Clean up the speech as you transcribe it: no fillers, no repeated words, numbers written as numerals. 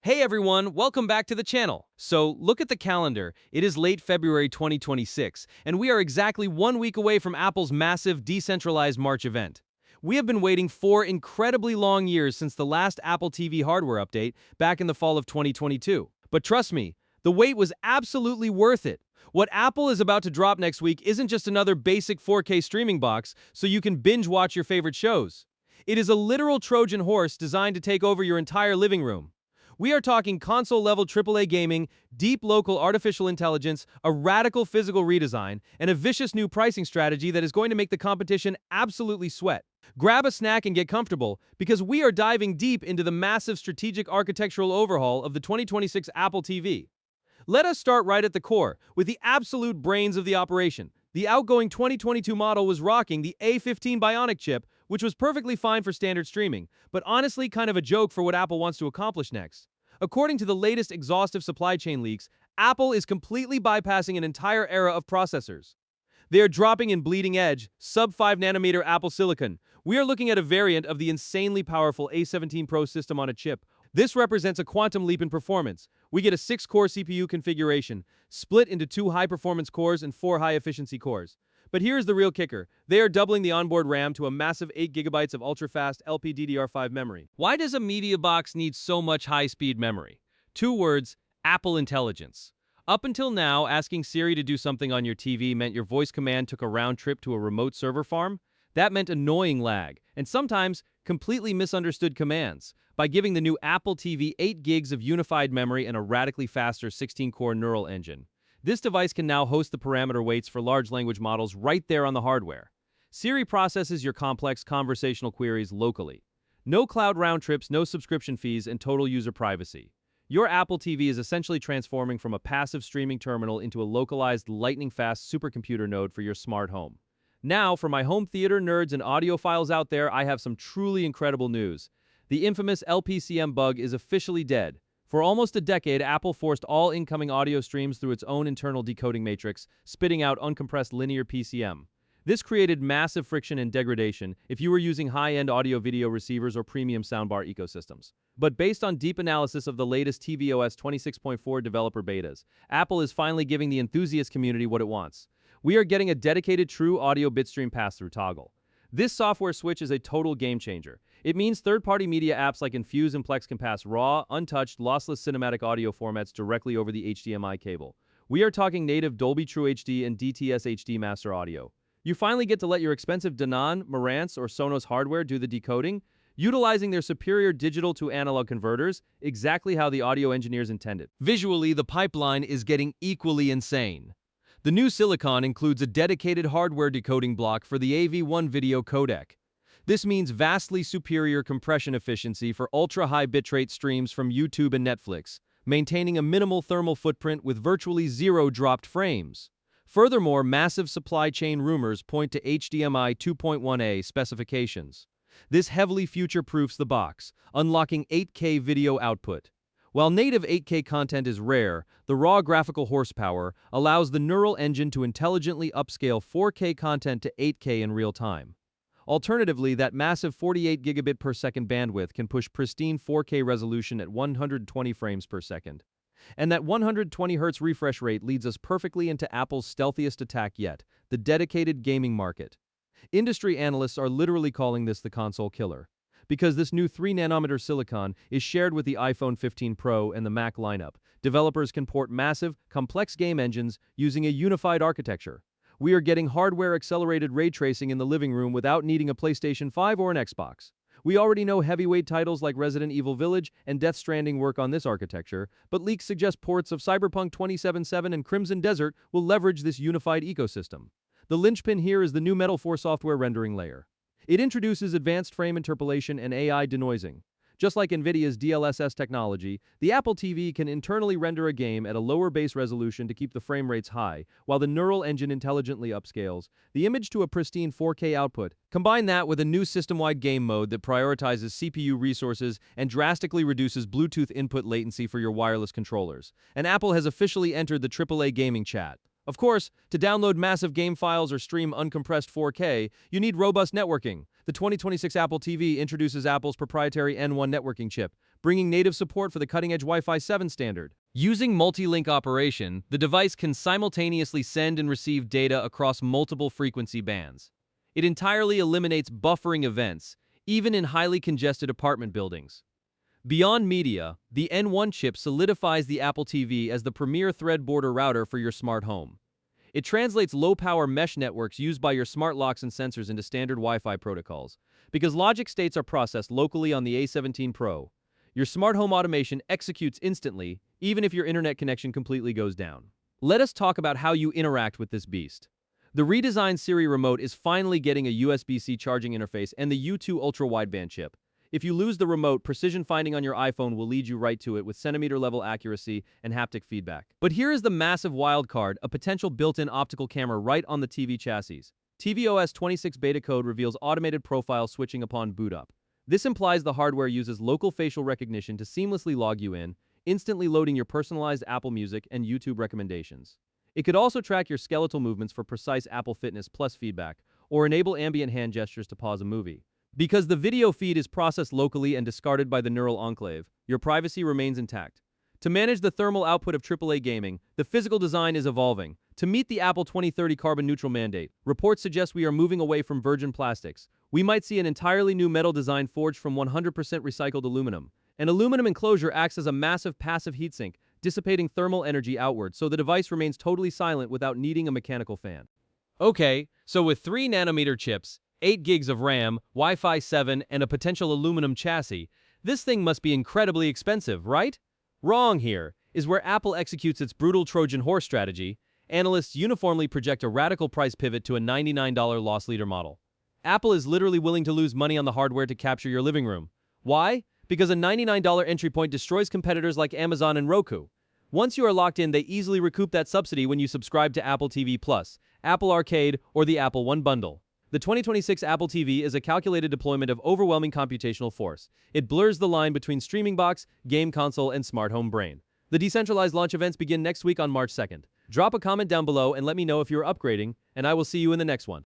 Hey everyone, welcome back to the channel. So, look at the calendar. It is late February 2026, and we are exactly 1 week away from Apple's massive decentralized March event. We have been waiting 4 incredibly long years since the last Apple TV hardware update back in the fall of 2022. But trust me, the wait was absolutely worth it. What Apple is about to drop next week isn't just another basic 4K streaming box so you can binge watch your favorite shows. It is a literal Trojan horse designed to take over your entire living room. We are talking console-level AAA gaming, deep local artificial intelligence, a radical physical redesign, and a vicious new pricing strategy that is going to make the competition absolutely sweat. Grab a snack and get comfortable, because we are diving deep into the massive strategic architectural overhaul of the 2026 Apple TV. Let us start right at the core, with the absolute brains of the operation. The outgoing 2022 model was rocking the A15 Bionic chip, which was perfectly fine for standard streaming, but honestly kind of a joke for what Apple wants to accomplish next. According to the latest exhaustive supply chain leaks, Apple is completely bypassing an entire era of processors. They are dropping in bleeding edge, sub-5 nanometer Apple Silicon. We are looking at a variant of the insanely powerful A17 Pro system on a chip. This represents a quantum leap in performance. We get a 6-core CPU configuration, split into 2 high-performance cores and 4 high-efficiency cores. But here's the real kicker. They are doubling the onboard RAM to a massive 8 GB of ultra-fast LPDDR5 memory. Why does a media box need so much high-speed memory? 2 words: Apple Intelligence. Up until now, asking Siri to do something on your TV meant your voice command took a round trip to a remote server farm. That meant annoying lag, and sometimes completely misunderstood commands. By giving the new Apple TV 8 gigs of unified memory and a radically faster 16-core neural engine, this device can now host the parameter weights for large language models right there on the hardware. Siri processes your complex conversational queries locally. No cloud round trips, no subscription fees, and total user privacy. Your Apple TV is essentially transforming from a passive streaming terminal into a localized, lightning-fast supercomputer node for your smart home. Now, for my home theater nerds and audiophiles out there, I have some truly incredible news. The infamous LPCM bug is officially dead. For almost a decade, Apple forced all incoming audio streams through its own internal decoding matrix, spitting out uncompressed linear PCM. This created massive friction and degradation if you were using high-end audio-video receivers or premium soundbar ecosystems. But based on deep analysis of the latest tvOS 26.4 developer betas, Apple is finally giving the enthusiast community what it wants. We are getting a dedicated true audio Bitstream Passthrough toggle. This software switch is a total game changer. It means third-party media apps like Infuse and Plex can pass raw, untouched, lossless cinematic audio formats directly over the HDMI cable. We are talking native Dolby True HD and DTS HD master audio. You finally get to let your expensive Denon, Marantz, or Sonos hardware do the decoding, utilizing their superior digital to analog converters, exactly how the audio engineers intended. Visually, the pipeline is getting equally insane. The new Silicon includes a dedicated hardware decoding block for the AV1 video codec. This means vastly superior compression efficiency for ultra-high bitrate streams from YouTube and Netflix, maintaining a minimal thermal footprint with virtually zero dropped frames. Furthermore, massive supply chain rumors point to HDMI 2.1a specifications. This heavily future-proofs the box, unlocking 8K video output. While native 8K content is rare, the raw graphical horsepower allows the neural engine to intelligently upscale 4K content to 8K in real time. Alternatively, that massive 48 gigabit per second bandwidth can push pristine 4K resolution at 120 frames per second. And that 120 Hz refresh rate leads us perfectly into Apple's stealthiest attack yet, the dedicated gaming market. Industry analysts are literally calling this the console killer, because this new 3nm silicon is shared with the iPhone 15 Pro and the Mac lineup. Developers can port massive, complex game engines using a unified architecture. We are getting hardware-accelerated ray tracing in the living room without needing a PlayStation 5 or an Xbox. We already know heavyweight titles like Resident Evil Village and Death Stranding work on this architecture, but leaks suggest ports of Cyberpunk 2077 and Crimson Desert will leverage this unified ecosystem. The linchpin here is the new Metal 4 software rendering layer. It introduces advanced frame interpolation and AI denoising. Just like NVIDIA's DLSS technology, the Apple TV can internally render a game at a lower base resolution to keep the frame rates high, while the neural engine intelligently upscales the image to a pristine 4K output. Combine that with a new system-wide game mode that prioritizes CPU resources and drastically reduces Bluetooth input latency for your wireless controllers, and Apple has officially entered the AAA gaming chat. Of course, to download massive game files or stream uncompressed 4K, you need robust networking. The 2026 Apple TV introduces Apple's proprietary N1 networking chip, bringing native support for the cutting-edge Wi-Fi 7 standard. Using multi-link operation, the device can simultaneously send and receive data across multiple frequency bands. It entirely eliminates buffering events, even in highly congested apartment buildings. Beyond media, the N1 chip solidifies the Apple TV as the premier thread border router for your smart home. It translates low-power mesh networks used by your smart locks and sensors into standard Wi-Fi protocols. Because logic states are processed locally on the A17 Pro, your smart home automation executes instantly, even if your internet connection completely goes down. Let us talk about how you interact with this beast. The redesigned Siri remote is finally getting a USB-C charging interface and the U2 ultra-wideband chip. If you lose the remote, precision finding on your iPhone will lead you right to it with centimeter-level accuracy and haptic feedback. But here is the massive wild card, a potential built-in optical camera right on the TV chassis. tvOS 26 beta code reveals automated profile switching upon boot up. This implies the hardware uses local facial recognition to seamlessly log you in, instantly loading your personalized Apple Music and YouTube recommendations. It could also track your skeletal movements for precise Apple Fitness Plus feedback, or enable ambient hand gestures to pause a movie. Because the video feed is processed locally and discarded by the neural enclave, your privacy remains intact. To manage the thermal output of AAA gaming, the physical design is evolving. To meet the Apple 2030 carbon neutral mandate, reports suggest we are moving away from virgin plastics. We might see an entirely new metal design forged from 100% recycled aluminum. An aluminum enclosure acts as a massive passive heatsink, dissipating thermal energy outward, so the device remains totally silent without needing a mechanical fan. Okay, so with 3nm chips, 8 gigs of RAM, Wi-Fi 7, and a potential aluminum chassis, this thing must be incredibly expensive, right? Wrong here is where Apple executes its brutal Trojan Horse strategy. Analysts uniformly project a radical price pivot to a $99 loss leader model. Apple is literally willing to lose money on the hardware to capture your living room. Why? Because a $99 entry point destroys competitors like Amazon and Roku. Once you are locked in, they easily recoup that subsidy when you subscribe to Apple TV Plus, Apple Arcade, or the Apple One bundle. The 2026 Apple TV is a calculated deployment of overwhelming computational force. It blurs the line between streaming box, game console, and smart home brain. The decentralized launch events begin next week on March 2nd. Drop a comment down below and let me know if you're upgrading, and I will see you in the next one.